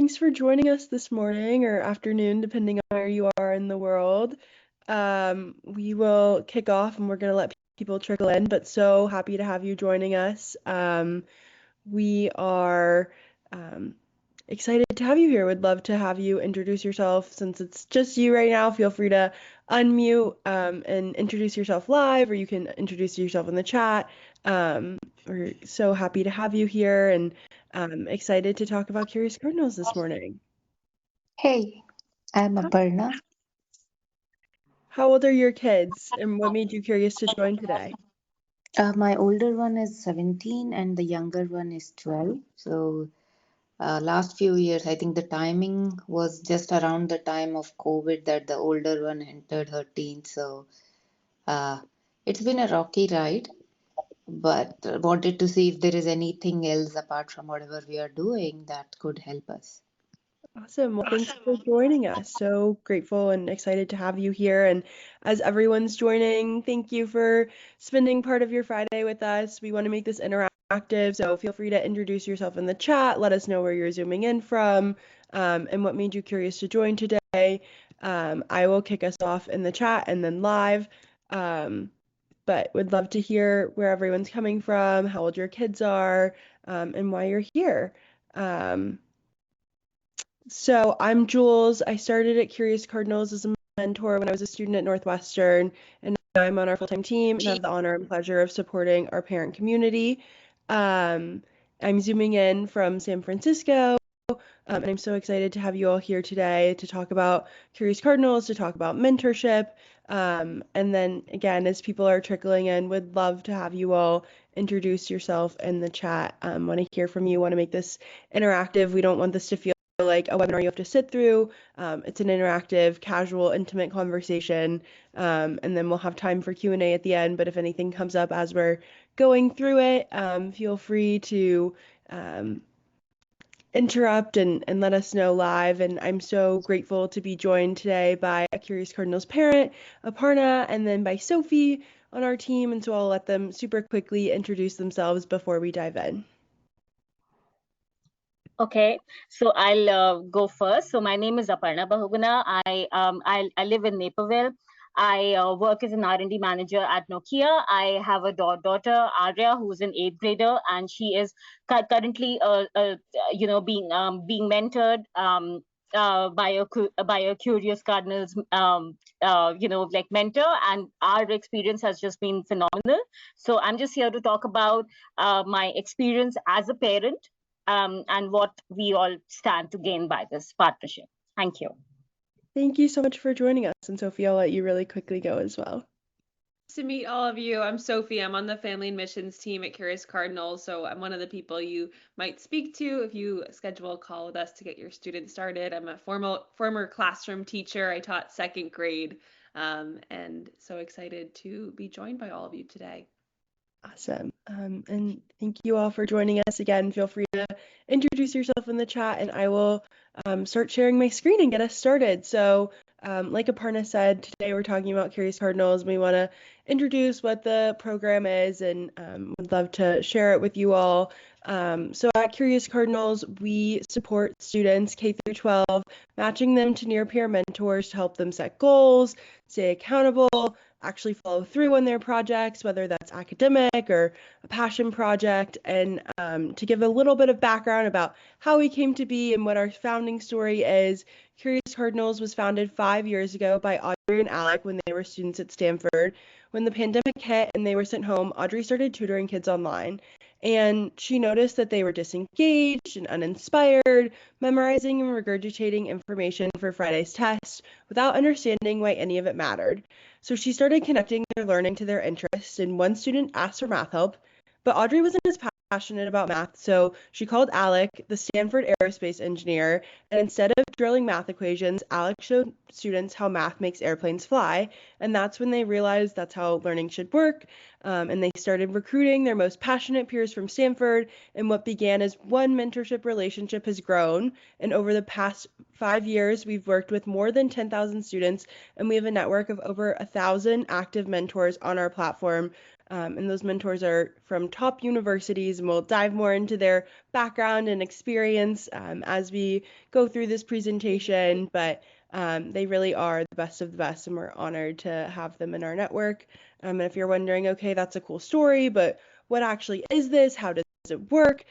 thanks for joining us this morning or afternoon, depending on where you are in the world. We will kick off and we're going to let people trickle in, but so happy to have you joining us. We are excited to have you here. Would love to have you introduce yourself. Since it's just you right now, feel free to unmute and introduce yourself live, or you can introduce yourself in the chat. We're so happy to have you here and excited to talk about Curious Cardinals this morning. Hey, I'm Aparna. How old are your kids, and what made you curious to join today? My older one is 17 and the younger one is 12. So, last few years, I think the timing was just around the time of COVID that the older one entered her teens. So, uh, it's been a rocky ride, but wanted to see if there is anything else apart from whatever we are doing that could help us. Awesome. Well, thanks for joining us. So grateful and excited to have you here. And as everyone's joining, thank you for spending part of your Friday with us. We want to make this interactive, so feel free to introduce yourself in the chat. Let us know where you're zooming in from, and what made you curious to join today. I will kick us off in the chat and then live. But would love to hear where everyone's coming from, how old your kids are, and why you're here. So I'm Jules. I started at Curious Cardinals as a mentor when I was a student at Northwestern, and now I'm on our full-time team and have the honor and pleasure of supporting our parent community. Um, I'm zooming in from San Francisco, and I'm so excited to have you all here today to talk about Curious Cardinals, to talk about mentorship. And then again, as people are trickling in, would love to have you all introduce yourself in the chat. Want to hear from you, want to make this interactive. We don't want this to feel like a webinar you have to sit through. It's an interactive, casual, intimate conversation, and then we'll have time for Q&A at the end. But if anything comes up as we're going through it, feel free to interrupt and let us know live. And I'm so grateful to be joined today by a Curious Cardinals parent, Aparna, and then by Sophie on our team. And so I'll let them super quickly introduce themselves before we dive in. Okay, so I'll go first. So my name is Aparna Bahuguna. I live in Naperville. I work as an R&D manager at Nokia. I have a daughter, Arya, who's an 8th grader, and she is currently, being mentored by a Curious Cardinals, mentor, and our experience has just been phenomenal. So I'm just here to talk about my experience as a parent. And what we all stand to gain by this partnership. Thank you. Thank you so much for joining us. And Sophie, I'll let you really quickly go as well. Nice to meet all of you. I'm Sophie. I'm on the Family and Missions team at Curious Cardinals. So I'm one of the people you might speak to if you schedule a call with us to get your students started. I'm a former classroom teacher. I taught 2nd grade, and so excited to be joined by all of you today. Awesome. And thank you all for joining us again. Feel free to introduce yourself in the chat and I will start sharing my screen and get us started. So like Aparna said, today we're talking about Curious Cardinals. We want to introduce what the program is and would love to share it with you all. So at Curious Cardinals, we support students K through 12, matching them to near peer mentors to help them set goals, stay accountable, actually follow through on their projects, whether that's academic or a passion project. And to give a little bit of background about how we came to be and what our founding story is, Curious Cardinals was founded 5 years ago by Audrey and Alec when they were students at Stanford. When the pandemic hit and they were sent home, Audrey started tutoring kids online. And she noticed that they were disengaged and uninspired, memorizing and regurgitating information for Friday's test without understanding why any of it mattered. So she started connecting their learning to their interests, and one student asked for math help, but Audrey wasn't as passionate about math, so she called Alec, the Stanford aerospace engineer, and instead of drilling math equations, Alec showed students how math makes airplanes fly, and that's when they realized that's how learning should work, and they started recruiting their most passionate peers from Stanford, and what began as one mentorship relationship has grown, and over the past 5 years, we've worked with more than 10,000 students, and we have a network of over 1,000 active mentors on our platform, And those mentors are from top universities, and we'll dive more into their background and experience as we go through this presentation. But they really are the best of the best, and we're honored to have them in our network. And if you're wondering, okay, that's a cool story, but what actually is this? How does it work?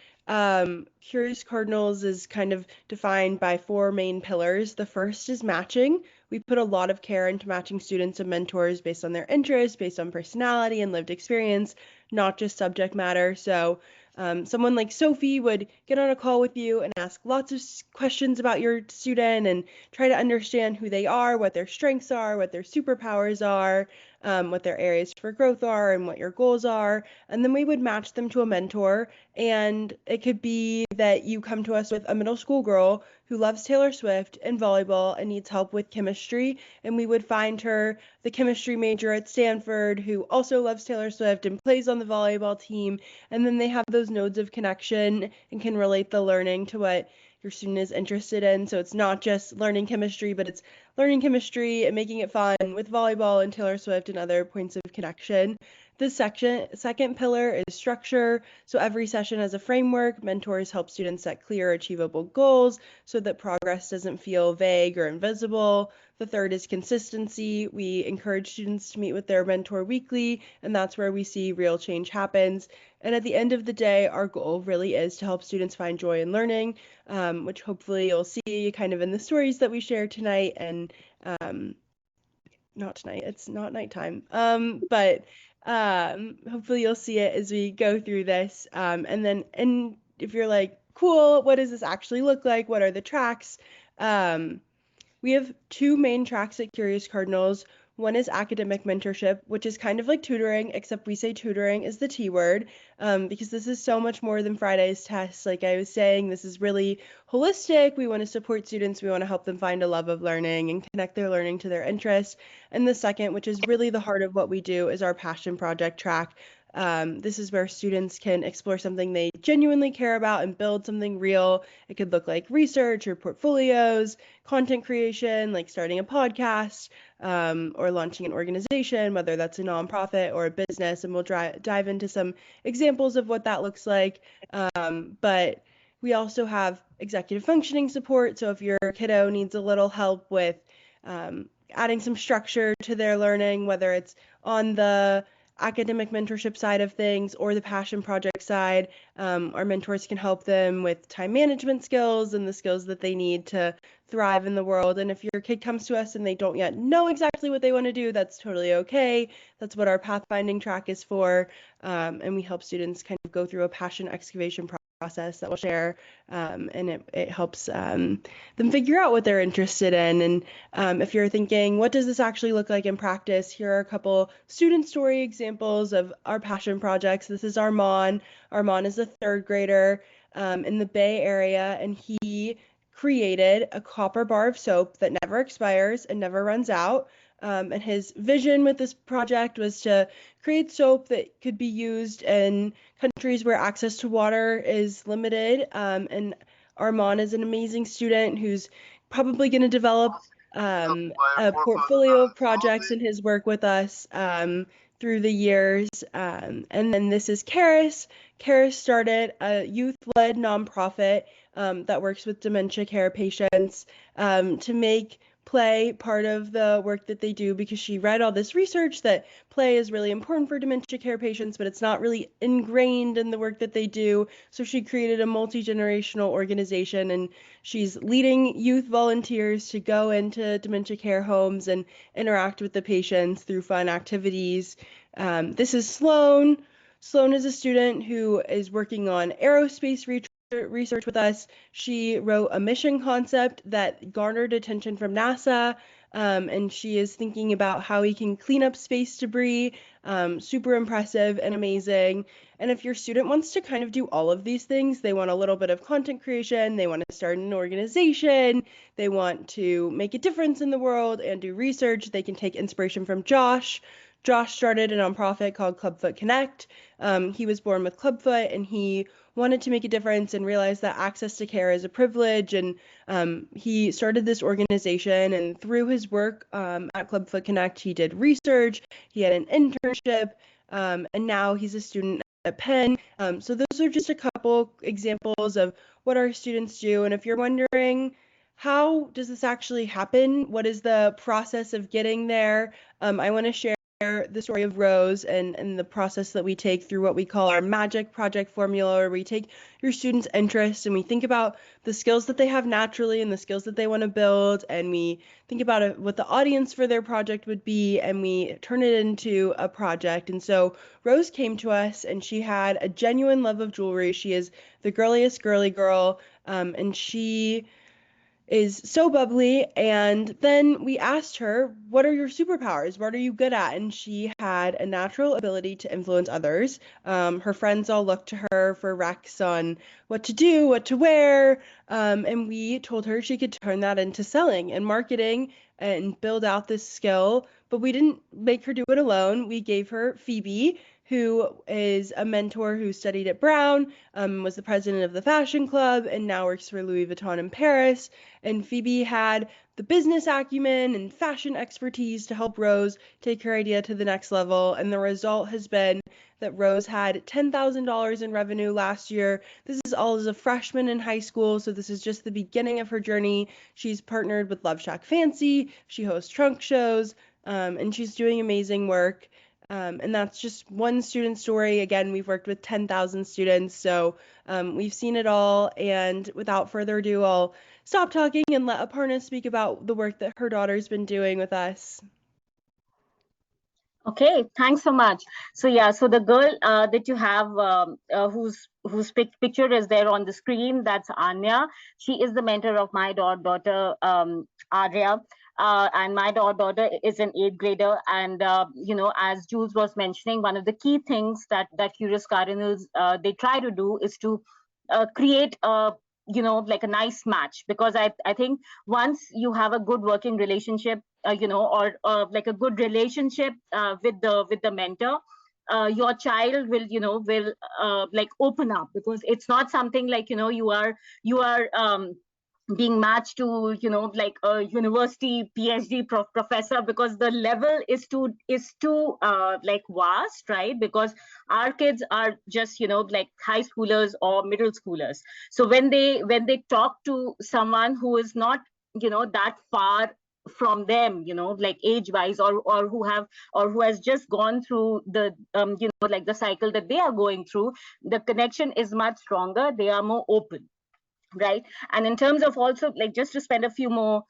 Curious Cardinals is kind of defined by four main pillars. The first is matching. We put a lot of care into matching students and mentors based on their interests, based on personality and lived experience, not just subject matter. So someone like Sophie would get on a call with you and ask lots of questions about your student and try to understand who they are, what their strengths are, what their superpowers are, what their areas for growth are, and what your goals are. And then we would match them to a mentor. And it could be that you come to us with a middle school girl who loves Taylor Swift and volleyball and needs help with chemistry. And we would find her the chemistry major at Stanford who also loves Taylor Swift and plays on the volleyball team. And then they have those nodes of connection and can relate the learning to what your student is interested in. So it's not just learning chemistry, but it's learning chemistry and making it fun with volleyball and Taylor Swift and other points of connection. The second pillar is structure. So every session has a framework. Mentors help students set clear, achievable goals so that progress doesn't feel vague or invisible. The third is consistency. We encourage students to meet with their mentor weekly, and that's where we see real change happens. And at the end of the day, our goal really is to help students find joy in learning, which hopefully you'll see kind of in the stories that we share tonight. And not tonight, it's not nighttime, but hopefully you'll see it as we go through this. And if you're like, cool, what does this actually look like? What are the tracks? We have two main tracks at Curious Cardinals. One is academic mentorship, which is kind of like tutoring, except we say tutoring is the T word, because this is so much more than Friday's tests. Like I was saying, this is really holistic. We want to support students. We want to help them find a love of learning and connect their learning to their interests. And the second, which is really the heart of what we do, is our passion project track. This is where students can explore something they genuinely care about and build something real. It could look like research or portfolios, content creation, like starting a podcast, or launching an organization, whether that's a nonprofit or a business. And we'll dive into some examples of what that looks like. But we also have executive functioning support. So if your kiddo needs a little help with adding some structure to their learning, whether it's on the academic mentorship side of things or the passion project side, our mentors can help them with time management skills and the skills that they need to thrive in the world. And if your kid comes to us and they don't yet know exactly what they want to do, that's totally okay. That's what our pathfinding track is for. And we help students kind of go through a passion excavation process that we'll share, and it helps them figure out what they're interested in. And if you're thinking, what does this actually look like in practice? Here are a couple student story examples of our passion projects. This is Armand. Armand is a third grader in the Bay Area, and he created a copper bar of soap that never expires and never runs out. And his vision with this project was to create soap that could be used in countries where access to water is limited. And Armand is an amazing student who's probably going to develop a portfolio of projects in his work with us through the years. And then this is Karis. Karis started a youth-led nonprofit that works with dementia care patients to make play part of the work that they do, because she read all this research that play is really important for dementia care patients, but it's not really ingrained in the work that they do. So she created a multi-generational organization, and she's leading youth volunteers to go into dementia care homes and interact with the patients through fun activities. This is Sloan. Sloan is a student who is working on aerospace research with us. She wrote a mission concept that garnered attention from NASA, and she is thinking about how we can clean up space debris. Super impressive and amazing. And if your student wants to kind of do all of these things, they want a little bit of content creation, they want to start an organization, they want to make a difference in the world and do research, they can take inspiration from Josh. Josh started a nonprofit called Clubfoot Connect. He was born with clubfoot, and he wanted to make a difference and realized that access to care is a privilege. And he started this organization, and through his work at Clubfoot Connect, he did research, he had an internship, and now he's a student at Penn. So those are just a couple examples of what our students do. And if you're wondering, how does this actually happen? What is the process of getting there? I want to share the story of Rose and the process that we take through what we call our magic project formula, where we take your students' interests and we think about the skills that they have naturally and the skills that they want to build, and we think about what the audience for their project would be, and we turn it into a project. And so Rose came to us and she had a genuine love of jewelry. She is the girliest girly girl, and she is so bubbly. And then we asked her, what are your superpowers? What are you good at? And she had a natural ability to influence others. Her friends all looked to her for recs on what to do, what to wear. And we told her she could turn that into selling and marketing and build out this skill. But we didn't make her do it alone. We gave her Phoebe, who is a mentor who studied at Brown, was the president of the fashion club, and now works for Louis Vuitton in Paris. And Phoebe had the business acumen and fashion expertise to help Rose take her idea to the next level. And the result has been that Rose had $10,000 in revenue last year. This is all as a freshman in high school, so this is just the beginning of her journey. She's partnered with Love Shack Fancy, she hosts trunk shows, and she's doing amazing work. And that's just one student story. Again, we've worked with 10,000 students, so we've seen it all. And without further ado, I'll stop talking and let Aparna speak about the work that her daughter's been doing with us. Okay, thanks so much. So yeah, so the girl that you have, whose picture is there on the screen, that's Anya. She is the mentor of my daughter, Arya. And my daughter is an 8th grader. And as Jules was mentioning, one of the key things that Curious Cardinals they try to do is to create a like a nice match, because I think once you have a good working relationship, or like a good relationship with the mentor, your child will like open up, because it's not something like you are being matched to like a university PhD professor, because the level is too like vast, right? Because our kids are just like high schoolers or middle schoolers. So when they talk to someone who is not that far from them, like age wise, or who has just gone through the like the cycle that they are going through, the connection is much stronger. They are more open, right? And in terms of also, like, just to spend a few more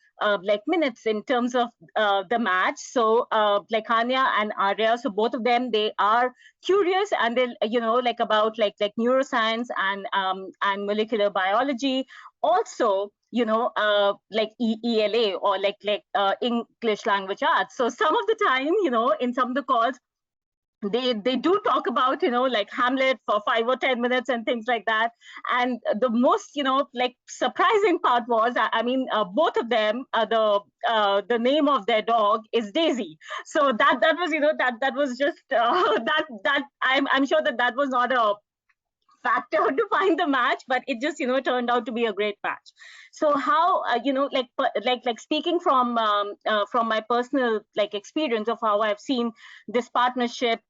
like minutes in terms of the match, so like Hanya and Arya, so both of them, they are curious, and they like about like neuroscience and molecular biology, also like ELA, or like English language arts. So some of the time, in some of the calls, they do talk about like Hamlet for 5 or 10 minutes and things like that. And the most like surprising part was, I mean, both of them, the name of their dog is Daisy. So that was that was just that I'm sure that was not a factor to find the match, but it just turned out to be a great match. So how like speaking from my personal like experience of how I've seen this partnership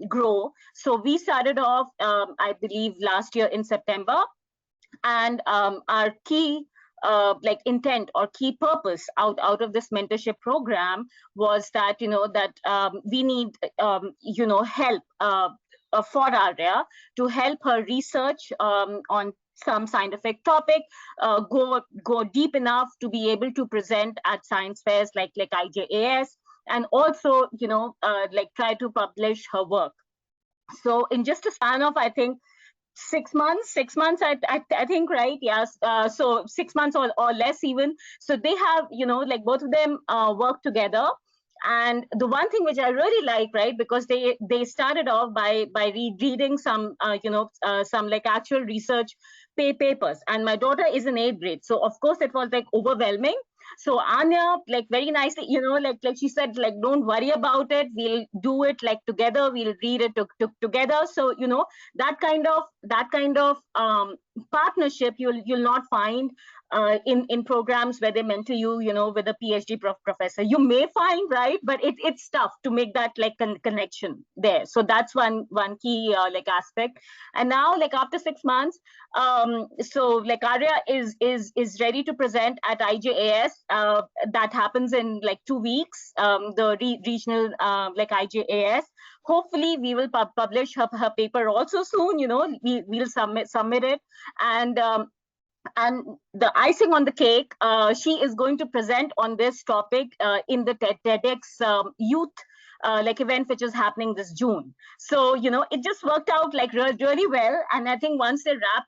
grow. So we started off I believe last year in September, and our key like intent or key purpose out of this mentorship program was that we need help for Arya, to help her research on some scientific topic, go deep enough to be able to present at science fairs like IJAS, and also like try to publish her work. So in just a span of, I think, 6 months, I think, right? Yes. So 6 months or less even. So they have, like both of them work together. And the one thing which I really like, right, because they started off by reading some, some like actual research papers. And my daughter is in 8th grade. So of course it was like overwhelming. So Anya, like very nicely, like she said, like don't worry about it. We'll do it like together. We'll read it together. So that kind of partnership you'll not find in programs where they mentor you, with a PhD professor. You may find, right, but it's tough to make that like connection there. So that's one key like aspect. And now, like after 6 months, so like Arya is ready to present at IJAS. That happens in like 2 weeks. The regional like IJAS. Hopefully, we will publish her paper also soon. We'll submit it, and and the icing on the cake, she is going to present on this topic in the TEDx youth like event, which is happening this June. So it just worked out like really well, and I think once they wrap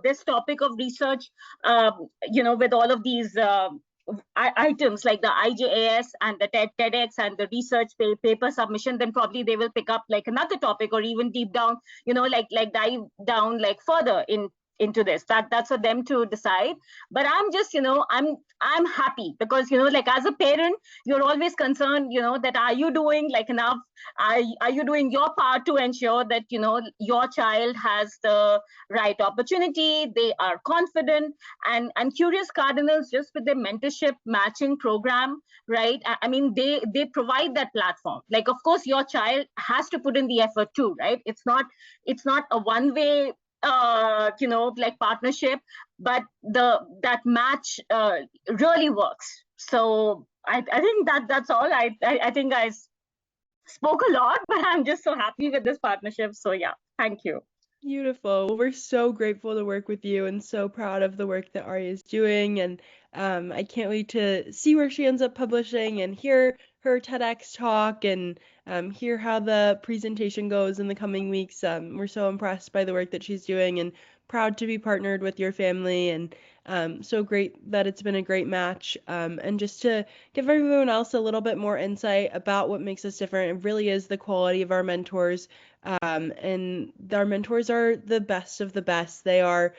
this topic of research, with all of these items like the IJAS and the TEDx and the research paper submission, then probably they will pick up like another topic, or even deep down, like dive down like further into this. That's for them to decide. But I'm just, I'm happy because, like as a parent, you're always concerned, that are you doing like enough? Are you doing your part to ensure that, your child has the right opportunity, they are confident, and Curious Cardinals, just with their mentorship matching program, right? I mean, they provide that platform. Like, of course, your child has to put in the effort too, right? It's not a one-way like partnership, but that match really works. So I think that's all. I think I spoke a lot, but I'm just so happy with this partnership. So yeah, thank you. Beautiful. Well, we're so grateful to work with you and so proud of the work that Arya is doing. And I can't wait to see where she ends up publishing and hear her TEDx talk and hear how the presentation goes in the coming weeks. We're so impressed by the work that she's doing and proud to be partnered with your family. And so great that it's been a great match. And just to give everyone else a little bit more insight about what makes us different, it really is the quality of our mentors. And our mentors are the best of the best. They are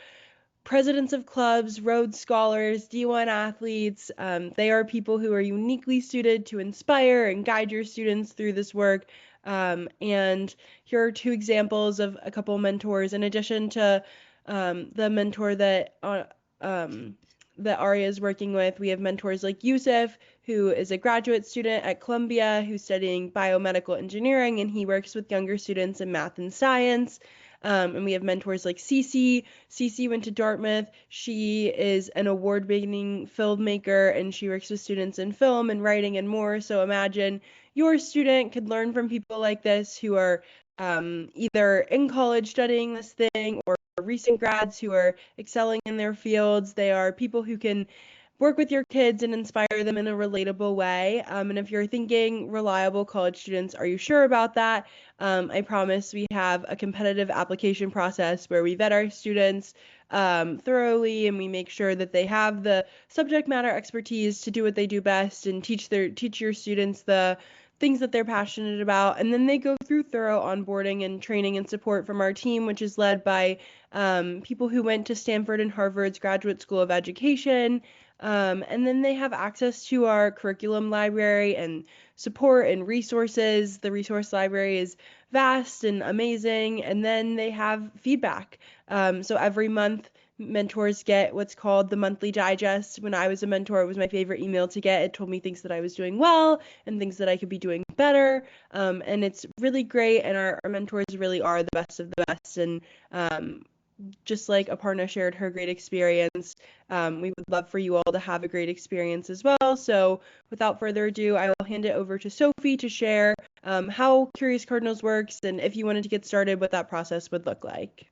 presidents of clubs, Rhodes Scholars, D1 athletes. They are people who are uniquely suited to inspire and guide your students through this work. And here are two examples of a couple mentors, in addition to the mentor that Aria is working with. We have mentors like Yusuf, who is a graduate student at Columbia who's studying biomedical engineering, and he works with younger students in math and science. And we have mentors like Cece. Cece went to Dartmouth. She is an award-winning filmmaker, and she works with students in film and writing and more. So imagine your student could learn from people like this who are either in college studying this thing or recent grads who are excelling in their fields. They are people who can work with your kids and inspire them in a relatable way. And if you're thinking reliable college students, are you sure about that? I promise we have a competitive application process where we vet our students thoroughly, and we make sure that they have the subject matter expertise to do what they do best and teach your students the things that they're passionate about. And then they go through thorough onboarding and training and support from our team, which is led by people who went to Stanford and Harvard's Graduate School of Education. And then they have access to our curriculum library and support and resources. The resource library is vast and amazing. And then they have feedback. So every month, mentors get what's called the monthly digest. When I was a mentor, it was my favorite email to get. It told me things that I was doing well and things that I could be doing better. And it's really great. And our mentors really are the best of the best. And just like Aparna shared her great experience, we would love for you all to have a great experience as well. So without further ado, I will hand it over to Sophie to share how Curious Cardinals works and if you wanted to get started, what that process would look like.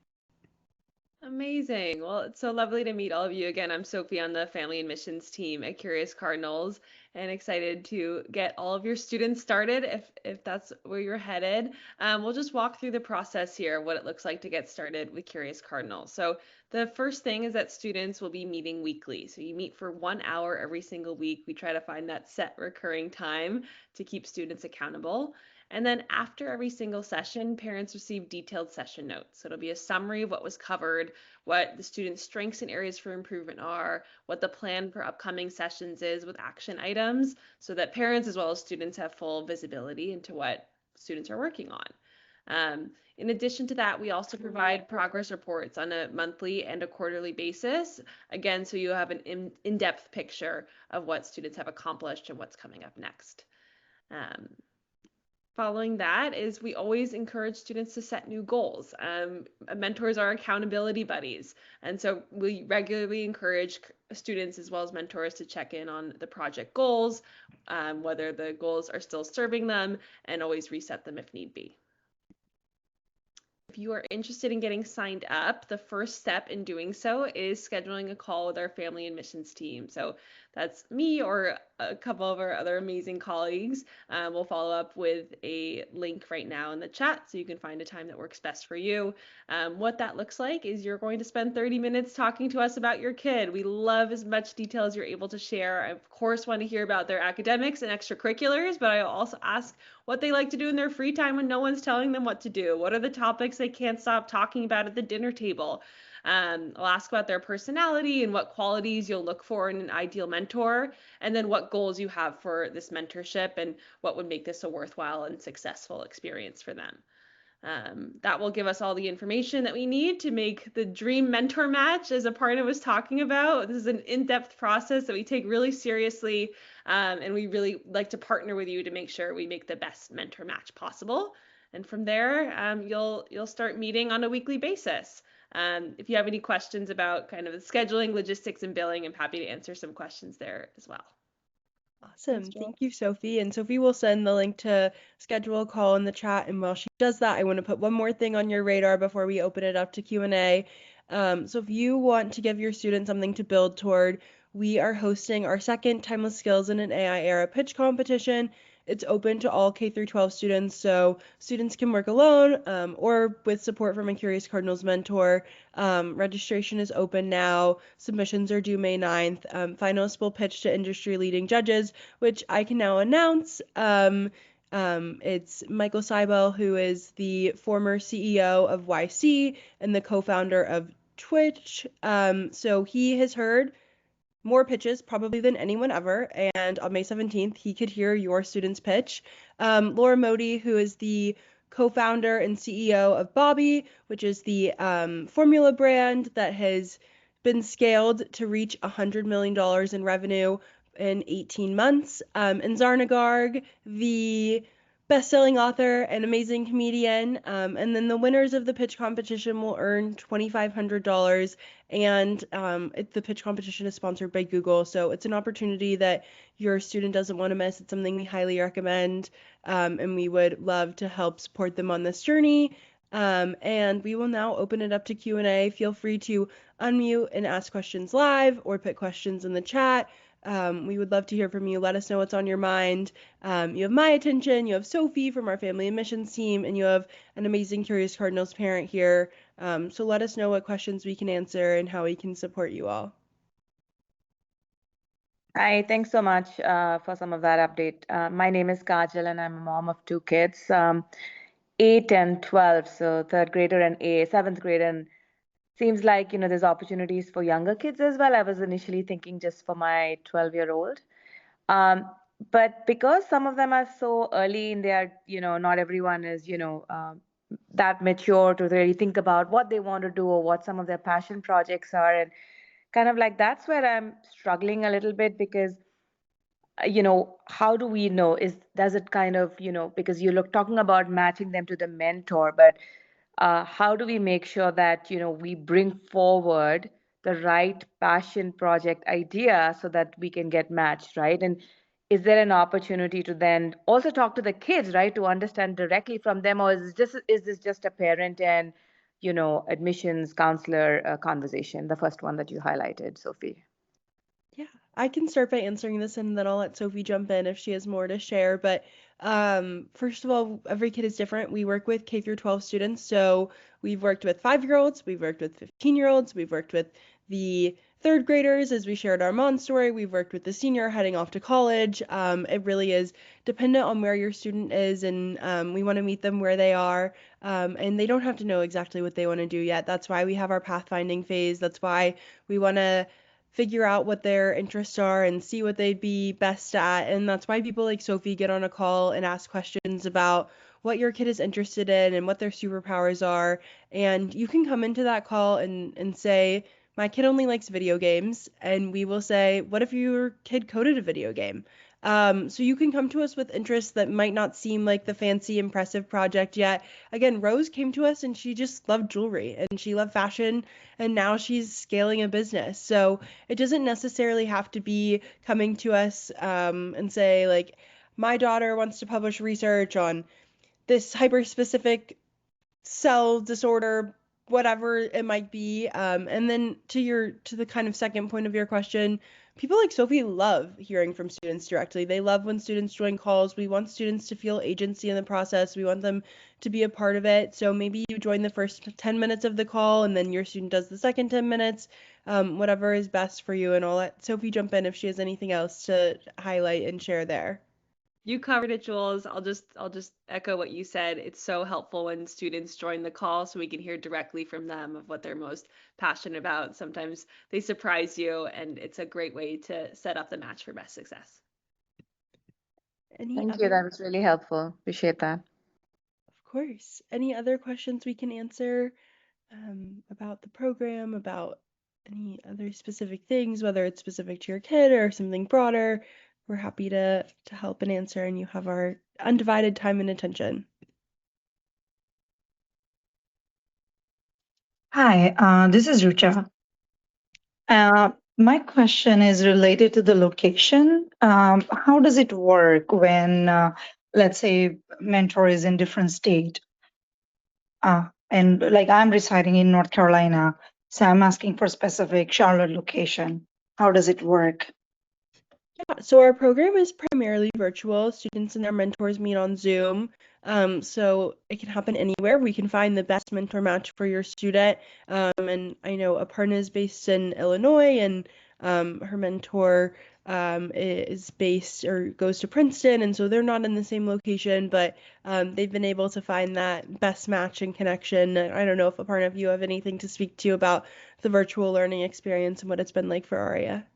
Amazing. Well, it's so lovely to meet all of you again. I'm Sophie on the Family Admissions team at Curious Cardinals and excited to get all of your students started if that's where you're headed. We'll just walk through the process here, what it looks like to get started with Curious Cardinals. So the first thing is that students will be meeting weekly. So you meet for 1 hour every single week. We try to find that set recurring time to keep students accountable. And then after every single session, parents receive detailed session notes. So it'll be a summary of what was covered, what the students' strengths and areas for improvement are, what the plan for upcoming sessions is with action items, so that parents as well as students have full visibility into what students are working on. In addition to that, we also provide progress reports on a monthly and a quarterly basis, again, so you have an in-depth picture of what students have accomplished and what's coming up next. Following that is we always encourage students to set new goals. Mentors are accountability buddies, and so we regularly encourage students as well as mentors to check in on the project goals, whether the goals are still serving them, and always reset them if need be. If you are interested in getting signed up, the first step in doing so is scheduling a call with our family and missions team. So that's me or a couple of our other amazing colleagues. We'll follow up with a link right now in the chat so you can find a time that works best for you. What that looks like is you're going to spend 30 minutes talking to us about your kid. We love as much detail as you're able to share. I, of course, want to hear about their academics and extracurriculars, but I also ask what they like to do in their free time when no one's telling them what to do. What are the topics they can't stop talking about at the dinner table? I'll ask about their personality and what qualities you'll look for in an ideal mentor, and then what goals you have for this mentorship and what would make this a worthwhile and successful experience for them. That will give us all the information that we need to make the dream mentor match, as Aparna was talking about. This is an in-depth process that we take really seriously, and we really like to partner with you to make sure we make the best mentor match possible. And from there, you'll start meeting on a weekly basis. If you have any questions about kind of the scheduling, logistics, and billing, I'm happy to answer some questions there as well. Awesome. Thank you, Sophie. And Sophie will send the link to schedule a call in the chat. And while she does that, I want to put one more thing on your radar before we open it up to Q&A. So if you want to give your students something to build toward, we are hosting our second Timeless Skills in an AI Era pitch competition. It's open to all K through 12 students, so students can work alone or with support from a Curious Cardinals mentor. Registration is open now. Submissions are due May 9th. Finalists will pitch to industry-leading judges, which I can now announce. It's Michael Seibel, who is the former CEO of YC and the co-founder of Twitch. So he has heard more pitches probably than anyone ever, and on May 17th, he could hear your student's pitch. Laura Modi, who is the co-founder and CEO of Bobby, which is the formula brand that has been scaled to reach $100 million in revenue in 18 months. And Zarna Garg, the best-selling author and amazing comedian. And then the winners of the pitch competition will earn $2,500. And the pitch competition is sponsored by Google, so it's an opportunity that your student doesn't want to miss. It's something we highly recommend, and we would love to help support them on this journey. And we will now open it up to Q&A. Feel free to unmute and ask questions live or put questions in the chat. We would love to hear from you. Let us know what's on your mind. You have my attention, you have Sophie from our family and missions team, and you have an amazing Curious Cardinals parent here. So let us know what questions we can answer and how we can support you all. Hi, thanks so much for some of that update. My name is Kajal and I'm a mom of two kids, 8 and 12, so third grader and seventh grade. And seems like, there's opportunities for younger kids as well. I was initially thinking just for my 12-year-old. But because some of them are so early in their, not everyone is, that mature to really think about what they want to do or what some of their passion projects are. And kind of like that's where I'm struggling a little bit because, how do we know? Does it kind of, because you're talking about matching them to the mentor, but how do we make sure that, we bring forward the right passion project idea so that we can get matched, right? And is there an opportunity to then also talk to the kids, right, to understand directly from them, or is this just a parent and admissions counselor conversation, the first one that you highlighted, Sophie? Yeah, I can start by answering this and then I'll let Sophie jump in if she has more to share. But first of all, every kid is different. We work with K through 12 students, so we've worked with 5-year-olds, we've worked with 15-year-olds, we've worked with the third graders as we shared our Mon story, we've worked with the senior heading off to college. It really is dependent on where your student is, and we want to meet them where they are. And they don't have to know exactly what they want to do yet. That's why we have our pathfinding phase. That's why we want to figure out what their interests are and see what they'd be best at. And that's why people like Sophie get on a call and ask questions about what your kid is interested in and what their superpowers are. And you can come into that call and say, my kid only likes video games. And we will say, what if your kid coded a video game? So you can come to us with interests that might not seem like the fancy, impressive project yet. Again, Rose came to us and she just loved jewelry and she loved fashion and now she's scaling a business. So it doesn't necessarily have to be coming to us and say, like, my daughter wants to publish research on this hyper specific cell disorder, whatever it might be. And then to the kind of second point of your question, people like Sophie love hearing from students directly. They love when students join calls. We want students to feel agency in the process. We want them to be a part of it. So maybe you join the first 10 minutes of the call and then your student does the second 10 minutes, whatever is best for you. And I'll let Sophie jump in if she has anything else to highlight and share there. You covered it, Jules. I'll just echo what you said. It's so helpful when students join the call so we can hear directly from them of what they're most passionate about. Sometimes they surprise you, and it's a great way to set up the match for best success. Thank you. That was really helpful. Appreciate that. Of course. Any other questions we can answer about the program, about any other specific things, whether it's specific to your kid or something broader? We're happy to help and answer, and you have our undivided time and attention. Hi, this is Rucha. My question is related to the location. How does it work when, let's say, mentor is in different state? And like I'm residing in North Carolina, so I'm asking for specific Charlotte location. How does it work? Yeah, so our program is primarily virtual. Students and their mentors meet on Zoom. So it can happen anywhere. We can find the best mentor match for your student. And I know Aparna is based in Illinois, and her mentor is based or goes to Princeton, and so they're not in the same location, but they've been able to find that best match and connection. I don't know if Aparna, if you have anything to speak to about the virtual learning experience and what it's been like for Aria.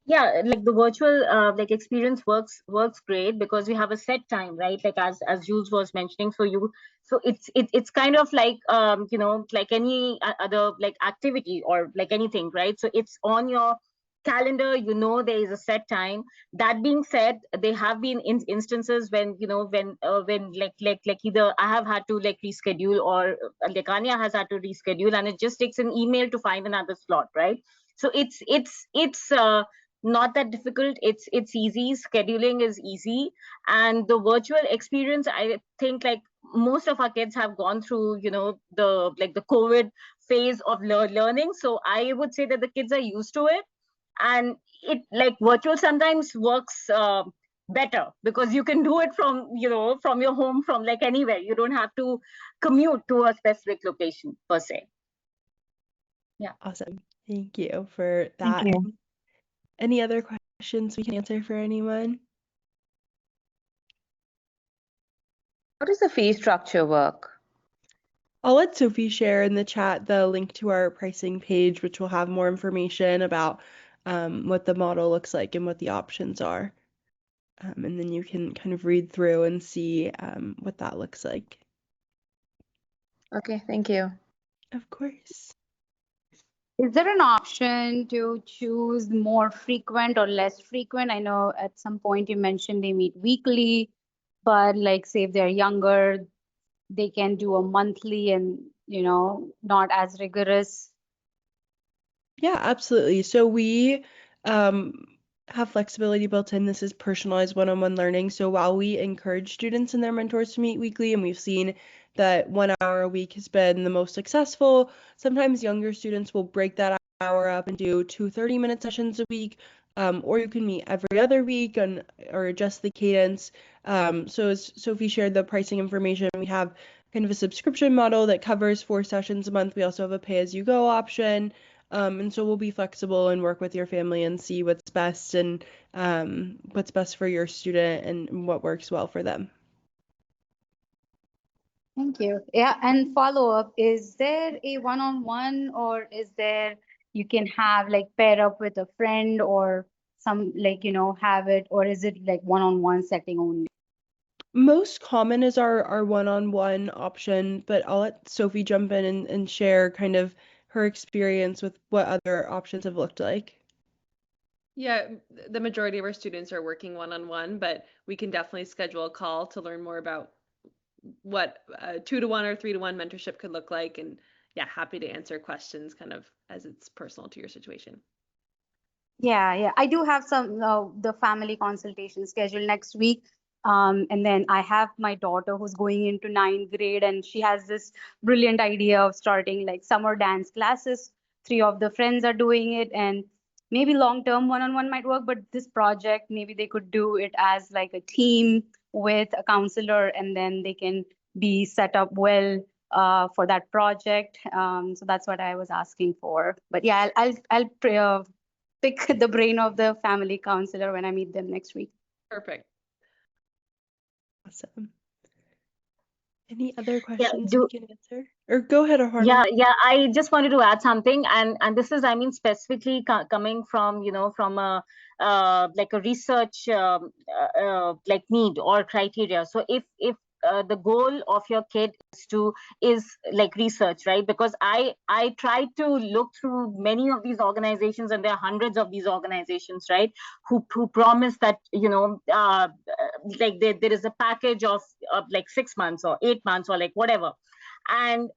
Yeah, like the virtual experience works great because we have a set time, right? Like as Jules was mentioning, so it's kind of like like any other like activity or like anything, right? So it's on your calendar, there is a set time. That being said, there have been instances when when like either I have had to like reschedule or like Anya has had to reschedule, and it just takes an email to find another slot, right? So it's not that difficult. It's easy. Scheduling is easy, and the virtual experience, I think, like most of our kids have gone through the COVID phase of learning, so I would say that the kids are used to it. And it like virtual sometimes works better because you can do it from your home, from like anywhere. You don't have to commute to a specific location per se. Yeah. Awesome. Thank you for Thank that. you. Any other questions we can answer for anyone? How does the fee structure work? I'll let Sophie share in the chat the link to our pricing page, which will have more information about what the model looks like and what the options are. And then you can kind of read through and see what that looks like. Okay, thank you. Of course. Is there an option to choose more frequent or less frequent? I know at some point you mentioned they meet weekly, but like say if they're younger, they can do a monthly and, not as rigorous. Yeah, absolutely. So we have flexibility built in. This is personalized one-on-one learning. So while we encourage students and their mentors to meet weekly, and we've seen that 1 hour a week has been the most successful, sometimes younger students will break that hour up and do two 30-minute sessions a week. or you can meet every other week or adjust the cadence. So as Sophie shared the pricing information, we have kind of a subscription model that covers 4 sessions a month. We also have a pay-as-you-go option. And so we'll be flexible and work with your family and see what's best and what's best for your student and what works well for them. Thank you. Yeah, and follow up, is there a one-on-one or is there you can have like pair up with a friend or some like, have it, or is it like one-on-one setting only? Most common is our one-on-one option, but I'll let Sophie jump in and share kind of her experience with what other options have looked like. Yeah, the majority of our students are working one-on-one, but we can definitely schedule a call to learn more about what 2-to-1 or 3-to-1 mentorship could look like. And yeah, happy to answer questions kind of as it's personal to your situation. Yeah. I do have some the family consultation scheduled next week. And then I have my daughter who's going into ninth grade, and she has this brilliant idea of starting like summer dance classes. Three of the friends are doing it, and maybe long-term one-on-one might work, but this project, maybe they could do it as like a team with a counselor, and then they can be set up well for that project. So that's what I was asking for. But yeah, I'll pick the brain of the family counselor when I meet them next week. Perfect. Awesome. Any other Yeah, questions we can answer? Or go ahead, Yeah, Aparna. I just wanted to add something, and this is, I mean, specifically coming from, from a like a research like need or criteria. So if the goal of your kid is like research, right? Because I tried to look through many of these organizations, and there are hundreds of these organizations, right? Who promise that like there is a package of like 6 months or 8 months or like whatever, and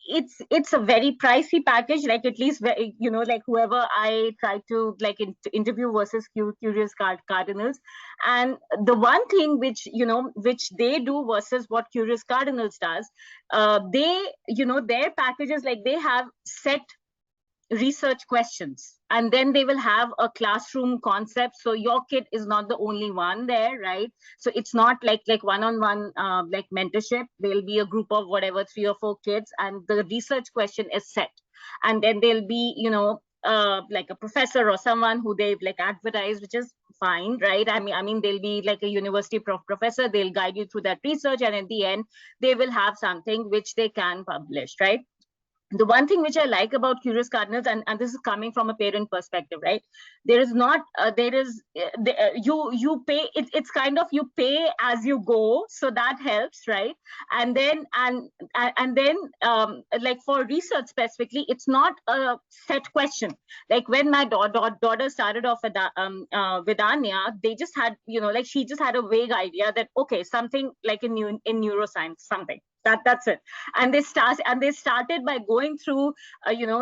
it's a very pricey package, like at least like whoever I try to like interview versus Curious Cardinals. And the one thing which they do versus what Curious Cardinals does, they their packages, like they have set research questions, and then they will have a classroom concept, so your kid is not the only one there, right? So it's not like one-on-one like mentorship. There'll be a group of whatever 3 or 4 kids, and the research question is set, and then there'll be like a professor or someone who they've like advertised, which is fine, right? I mean they'll be like a university professor. They'll guide you through that research, and at the end they will have something which they can publish, right? The one thing which I like about Curious Cardinals, and this is coming from a parent perspective, right? There is not, there is, you pay, it's kind of you pay as you go, so that helps, right? And then, and then, like for research specifically, it's not a set question. Like when my daughter started off with Anya, they just had, like she just had a vague idea that, okay, something like in neuroscience, something. That's it. And they started by going through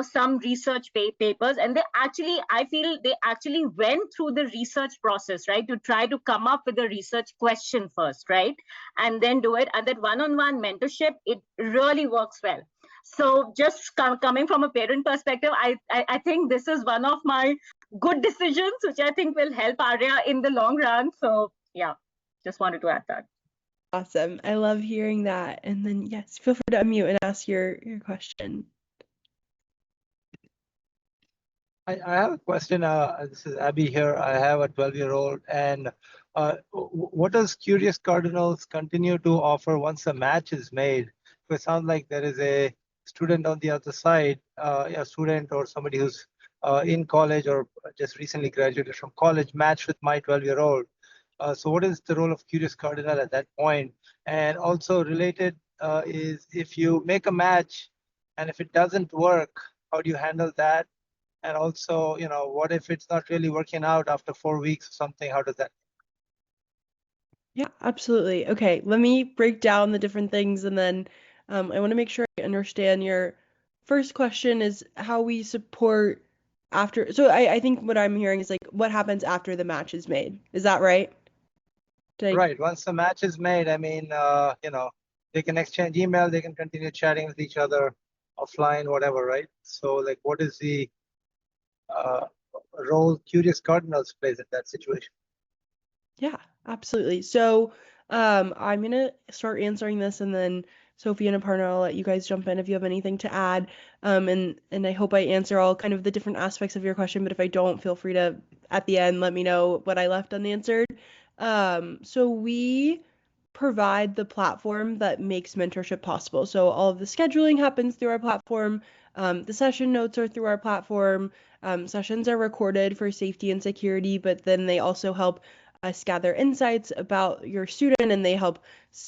some research papers, and I feel they actually went through the research process, right, to try to come up with a research question first, right, and then do it. And that one-on-one mentorship, it really works well. So just coming from a parent perspective, I think this is one of my good decisions, which I think will help Arya in the long run. So yeah, just wanted to add that. Awesome. I love hearing that. And then, yes, feel free to unmute and ask your question. I have a question. This is Abby here. I have a 12-year-old, and what does Curious Cardinals continue to offer once a match is made? It sounds like there is a student on the other side, a student or somebody who's in college or just recently graduated from college, matched with my 12-year-old. So what is the role of Curious Cardinal at that point? And also related is if you make a match and if it doesn't work, how do you handle that? And also, what if it's not really working out after 4 weeks or something? How does that? Yeah, absolutely. Okay, let me break down the different things and then I want to make sure I understand your first question is how we support after. So I think what I'm hearing is like what happens after the match is made. Is that right? Right. Once the match is made, I mean, they can exchange email, they can continue chatting with each other offline, whatever, right? So like, what is the, role Curious Cardinals plays in that situation? Yeah, absolutely. So I'm gonna start answering this, and then Sophie and Aparna, I'll let you guys jump in if you have anything to add. And I hope I answer all kind of the different aspects of your question, but if I don't, feel free to at the end let me know what I left unanswered. So we provide the platform that makes mentorship possible. So all of the scheduling happens through our platform. The session notes are through our platform. Sessions are recorded for safety and security, but then they also help us gather insights about your student, and they help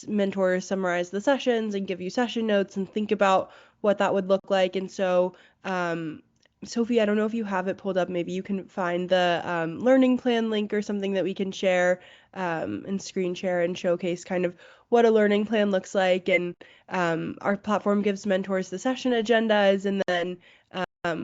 mentors summarize the sessions and give you session notes and think about what that would look like. And so, Sophie, I don't know if you have it pulled up. Maybe you can find the learning plan link or something that we can share and screen share and showcase kind of what a learning plan looks like. And our platform gives mentors the session agendas, and then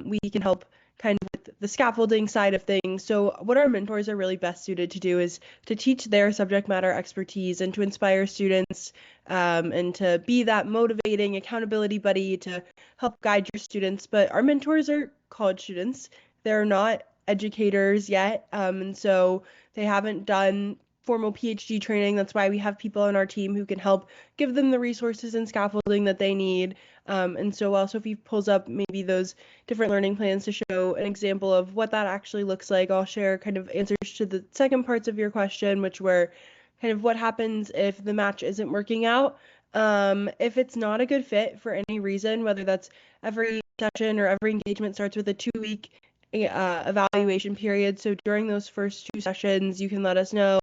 we can help kind of with the scaffolding side of things. So what our mentors are really best suited to do is to teach their subject matter expertise and to inspire students and to be that motivating accountability buddy to help guide your students. But our mentors are college students. They're not educators yet. And so they haven't done formal PhD training. That's why we have people on our team who can help give them the resources and scaffolding that they need. And so while Sophie pulls up maybe those different learning plans to show an example of what that actually looks like, I'll share kind of answers to the second parts of your question, which were kind of what happens if the match isn't working out. If it's not a good fit for any reason, whether that's every session or every engagement starts with a 2-week evaluation period. So during those first 2 sessions, you can let us know,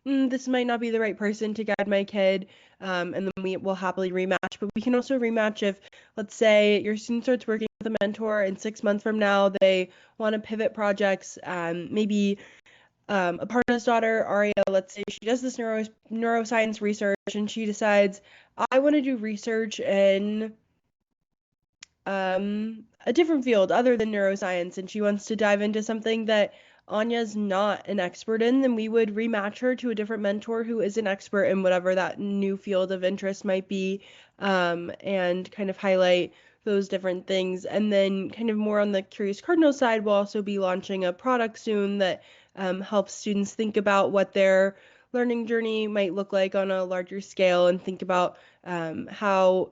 this might not be the right person to guide my kid, and then we will happily rematch. But we can also rematch if, let's say, your student starts working with a mentor and 6 months from now they want to pivot projects. Maybe Aparna's daughter, Aria, let's say she does this neuroscience research and she decides, I want to do research in a different field other than neuroscience, and she wants to dive into something that Anya's not an expert in, then we would rematch her to a different mentor who is an expert in whatever that new field of interest might be, and kind of highlight those different things. And then kind of more on the Curious Cardinal side, we'll also be launching a product soon that helps students think about what their learning journey might look like on a larger scale and think about how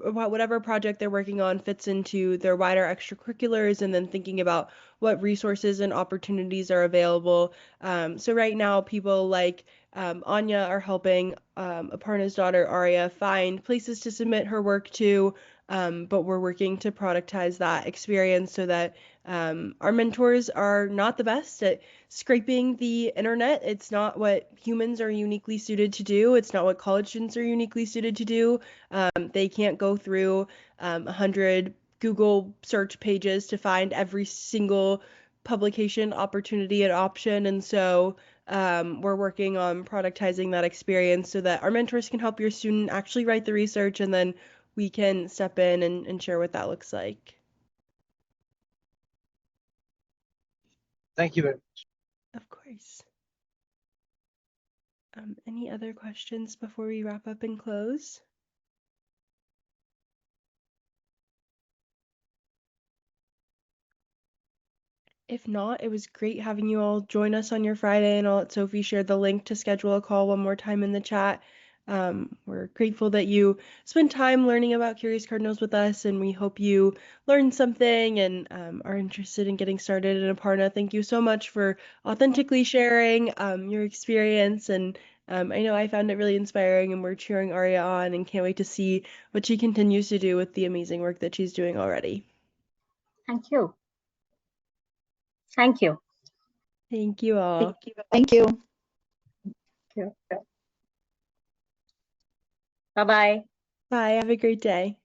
whatever project they're working on fits into their wider extracurriculars, and then thinking about what resources and opportunities are available. So right now, people like Anya are helping Aparna's daughter, Aria, find places to submit her work to, but we're working to productize that experience so that our mentors are not the best at scraping the internet. It's not what humans are uniquely suited to do. It's not what college students are uniquely suited to do. They can't go through 100 Google search pages to find every single publication opportunity and option. And so we're working on productizing that experience so that our mentors can help your student actually write the research, and then we can step in and share what that looks like. Thank you very much. Of course. Any other questions before we wrap up and close? If not, it was great having you all join us on your Friday, and I'll let Sophie share the link to schedule a call one more time in the chat. We're grateful that you spent time learning about Curious Cardinals with us, and we hope you learned something and are interested in getting started. And Aparna, thank you so much for authentically sharing your experience. And I know I found it really inspiring, and we're cheering Aria on and can't wait to see what she continues to do with the amazing work that she's doing already. Thank you. Thank you. Thank you all. Thank you. Bye-bye. Bye. Have a great day.